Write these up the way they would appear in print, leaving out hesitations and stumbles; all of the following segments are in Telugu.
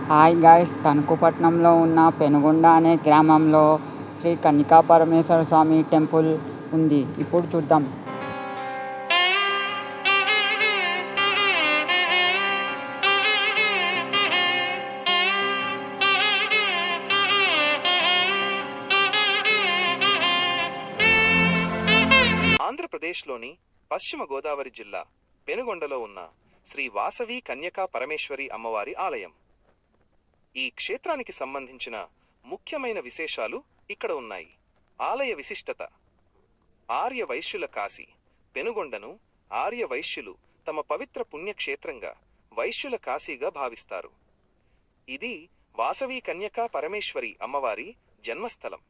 హాయ్ గాయ్స్, తణుకుపట్నంలో ఉన్న పెనుగొండ అనే గ్రామంలో శ్రీ కన్యకా పరమేశ్వర స్వామి టెంపుల్ ఉంది. ఇప్పుడు చూద్దాం. ఆంధ్రప్రదేశ్లోని పశ్చిమ గోదావరి జిల్లా పెనుగొండలో ఉన్న శ్రీ వాసవి కన్యకా పరమేశ్వరి అమ్మవారి ఆలయం. ఈ క్షేత్రానికి సంబంధించిన ముఖ్యమైన విశేషాలు ఇక్కడ ఉన్నాయి. ఆలయ విశిష్టత. ఆర్య వైశ్యుల కాశీ. పెనుగొండను ఆర్య వైశ్యులు తమ పవిత్ర పుణ్యక్షేత్రంగా, వైశ్యుల కాశీగా భావిస్తారు. ఇది వాసవి కన్యకా పరమేశ్వరి అమ్మవారి జన్మస్థలం.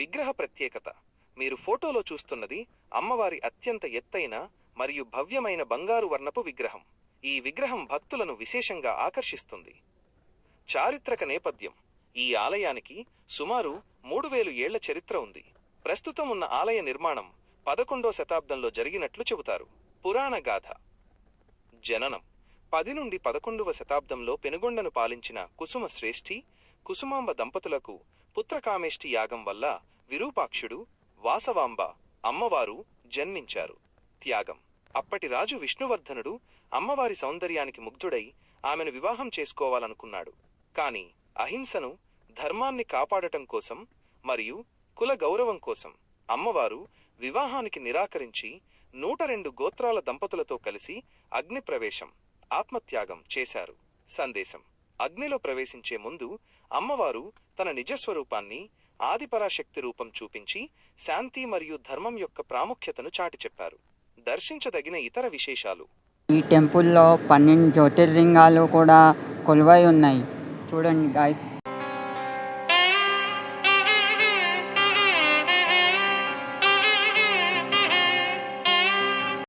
విగ్రహ ప్రత్యేకత. మీరు ఫోటోలో చూస్తున్నది అమ్మవారి అత్యంత ఎత్తైన మరియు భవ్యమైన బంగారు వర్ణపు విగ్రహం. ఈ విగ్రహం భక్తులను విశేషంగా ఆకర్షిస్తుంది. చారిత్రక నేపథ్యం. ఈ ఆలయానికి సుమారు 3000 ఏళ్ల చరిత్ర ఉంది. ప్రస్తుతం ఉన్న ఆలయ నిర్మాణం 11వ శతాబ్దంలో జరిగినట్లు చెబుతారు. పురాణ గాథ. జననం 10 నుండి 11వ శతాబ్దంలో పెనుగొండను పాలించిన కుసుమ శ్రేష్ఠి, కుసుమాంబ దంపతులకు పుత్రకామేష్టి యాగం వల్ల విరూపాక్షుడు, వాసవాంబ అమ్మవారు జన్మించారు. త్యాగం. అప్పటి రాజు విష్ణువర్ధనుడు అమ్మవారి సౌందర్యానికి ముగ్ధుడై ఆమెను వివాహం చేసుకోవాలనుకున్నాడు. కాని అహింసను, ధర్మాన్ని కాపాడటం కోసం మరియు కుల గౌరవం కోసం అమ్మవారు వివాహానికి నిరాకరించి 102 గోత్రాల దంపతులతో కలిసి అగ్ని ప్రవేశం, ఆత్మత్యాగం చేశారు. సందేశం. అగ్నిలో ప్రవేశించే ముందు అమ్మవారు తన నిజస్వరూపాన్ని, ఆదిపరాశక్తి రూపం చూపించి శాంతి మరియు ధర్మం యొక్క ప్రాముఖ్యతను చాటి చెప్పారు. దర్శించదగిన ఇతర విశేషాలు. ఈ టెంపుల్లో 12 జ్యోతిర్లింగాలు కూడా కొలువై ఉన్నాయి. చూడండి గాయ్స్.